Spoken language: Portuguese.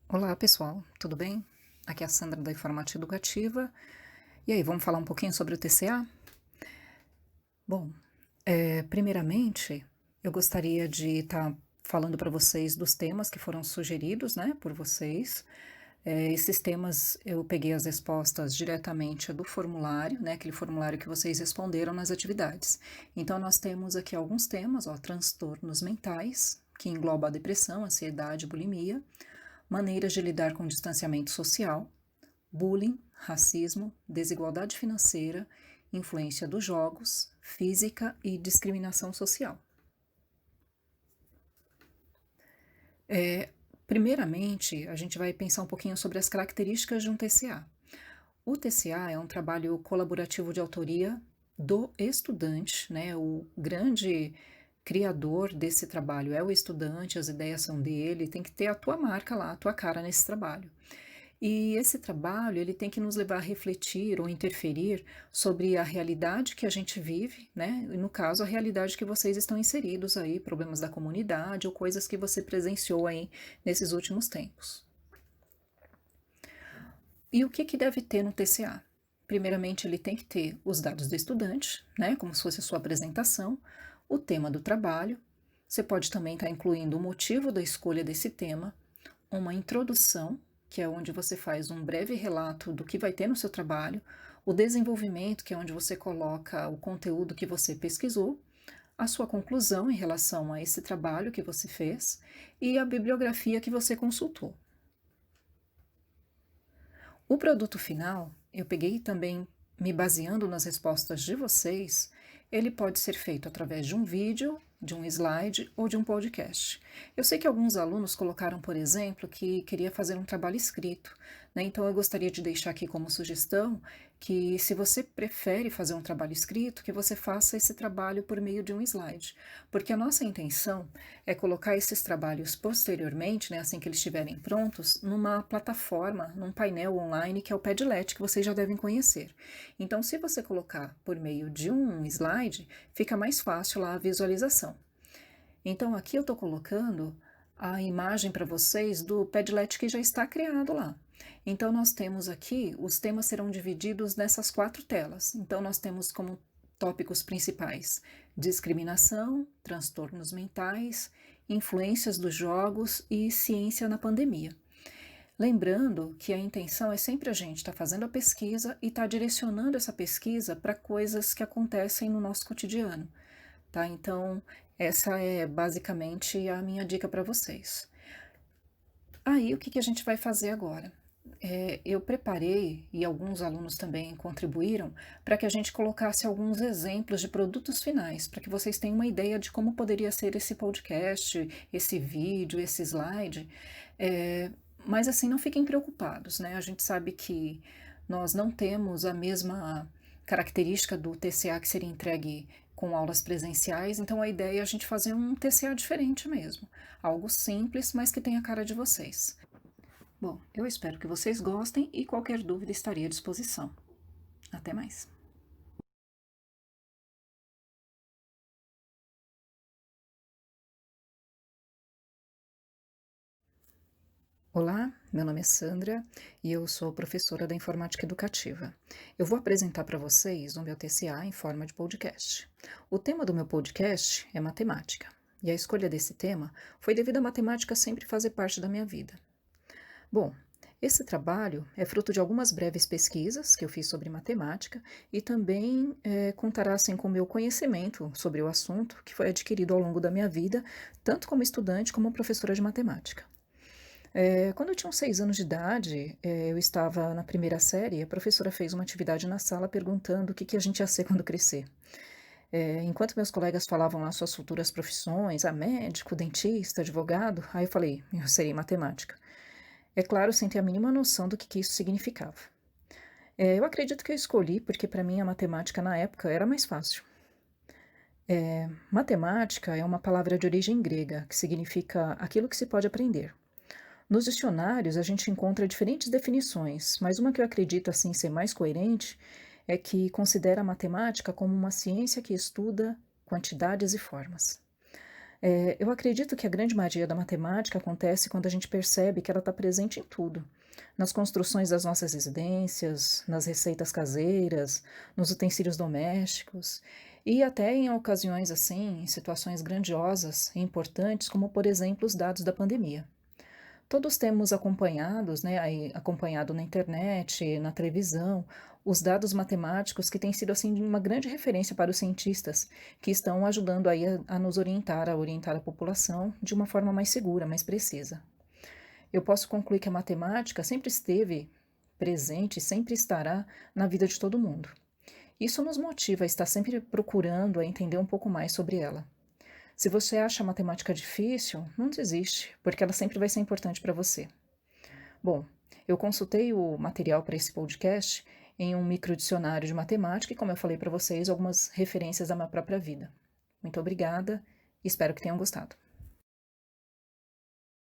Olá pessoal, tudo bem? Aqui é a Sandra da Informática Educativa. E aí, vamos falar um pouquinho sobre o TCA? Bom, primeiramente, eu gostaria de estar falando para vocês dos temas que foram sugeridos, né, por vocês. Esses temas eu peguei as respostas diretamente do formulário, né, aquele formulário que vocês responderam nas atividades. Então, nós temos aqui alguns temas, ó, transtornos mentais, que engloba a depressão, ansiedade, bulimia, maneiras de lidar com o distanciamento social, bullying, racismo, desigualdade financeira, influência dos jogos, física e discriminação social. Primeiramente, a gente vai pensar um pouquinho sobre as características de um TCA. O TCA é um trabalho colaborativo de autoria do estudante, né? O grande criador desse trabalho é o estudante, as ideias são dele, tem que ter a tua marca lá, a tua cara nesse trabalho. E esse trabalho, ele tem que nos levar a refletir ou interferir sobre a realidade que a gente vive, né? E no caso, a realidade que vocês estão inseridos aí, problemas da comunidade ou coisas que você presenciou aí nesses últimos tempos. E o que deve ter no TCA? Primeiramente, ele tem que ter os dados do estudante, né? Como se fosse a sua apresentação, o tema do trabalho. Você pode também estar incluindo o motivo da escolha desse tema, uma introdução, que é onde você faz um breve relato do que vai ter no seu trabalho, o desenvolvimento, que é onde você coloca o conteúdo que você pesquisou, a sua conclusão em relação a esse trabalho que você fez e a bibliografia que você consultou. O produto final, eu peguei também me baseando nas respostas de vocês, ele pode ser feito através de um vídeo, de um slide ou de um podcast. Eu sei que alguns alunos colocaram, por exemplo, que queria fazer um trabalho escrito, né? Então eu gostaria de deixar aqui como sugestão que, se você prefere fazer um trabalho escrito, que você faça esse trabalho por meio de um slide, porque a nossa intenção é colocar esses trabalhos posteriormente, né, assim que eles estiverem prontos, numa plataforma, num painel online que é o Padlet, que vocês já devem conhecer. Então, se você colocar por meio de um slide, fica mais fácil lá a visualização. Então, aqui eu estou colocando a imagem para vocês do Padlet que já está criado lá. Então, nós temos aqui, os temas serão divididos nessas 4 telas. Então, nós temos como tópicos principais: discriminação, transtornos mentais, influências dos jogos e ciência na pandemia. Lembrando que a intenção é sempre a gente estar fazendo a pesquisa e estar direcionando essa pesquisa para coisas que acontecem no nosso cotidiano, tá? Então, essa é basicamente a minha dica para vocês. Aí, o que a gente vai fazer agora? Eu preparei, e alguns alunos também contribuíram, para que a gente colocasse alguns exemplos de produtos finais, para que vocês tenham uma ideia de como poderia ser esse podcast, esse vídeo, esse slide. Mas assim, não fiquem preocupados, né? A gente sabe que nós não temos a mesma característica do TCA que seria entregue com aulas presenciais, então a ideia é a gente fazer um TCA diferente mesmo, algo simples, mas que tenha a cara de vocês. Bom, eu espero que vocês gostem e qualquer dúvida estaria à disposição. Até mais. Olá, meu nome é Sandra e eu sou professora da Informática Educativa. Eu vou apresentar para vocês o meu TCA em forma de podcast. O tema do meu podcast é matemática, e a escolha desse tema foi devido à matemática sempre fazer parte da minha vida. Bom, esse trabalho é fruto de algumas breves pesquisas que eu fiz sobre matemática e também contará assim, com o meu conhecimento sobre o assunto que foi adquirido ao longo da minha vida, tanto como estudante como professora de matemática. Quando eu tinha uns 6 anos de idade, eu estava na primeira série, a professora fez uma atividade na sala perguntando o que a gente ia ser quando crescer. Enquanto meus colegas falavam lá suas futuras profissões, médico, dentista, advogado, aí eu falei, eu serei matemática. É claro, sem ter a mínima noção do que isso significava. Eu acredito que eu escolhi porque para mim a matemática na época era mais fácil. Matemática é uma palavra de origem grega, que significa aquilo que se pode aprender. Nos dicionários a gente encontra diferentes definições, mas uma que eu acredito assim ser mais coerente é que considera a matemática como uma ciência que estuda quantidades e formas. Eu acredito que a grande magia da matemática acontece quando a gente percebe que ela está presente em tudo. Nas construções das nossas residências, nas receitas caseiras, nos utensílios domésticos e até em ocasiões assim, em situações grandiosas e importantes, como por exemplo os dados da pandemia. Todos temos acompanhados, né, acompanhado na internet, na televisão, os dados matemáticos que têm sido assim uma grande referência para os cientistas, que estão ajudando aí a nos orientar, a orientar a população de uma forma mais segura, mais precisa. Eu posso concluir que a matemática sempre esteve presente, sempre estará na vida de todo mundo. Isso nos motiva a estar sempre procurando a entender um pouco mais sobre ela. Se você acha a matemática difícil, não desiste, porque ela sempre vai ser importante para você. Bom, eu consultei o material para esse podcast em um microdicionário de matemática e, como eu falei para vocês, algumas referências da minha própria vida. Muito obrigada e espero que tenham gostado.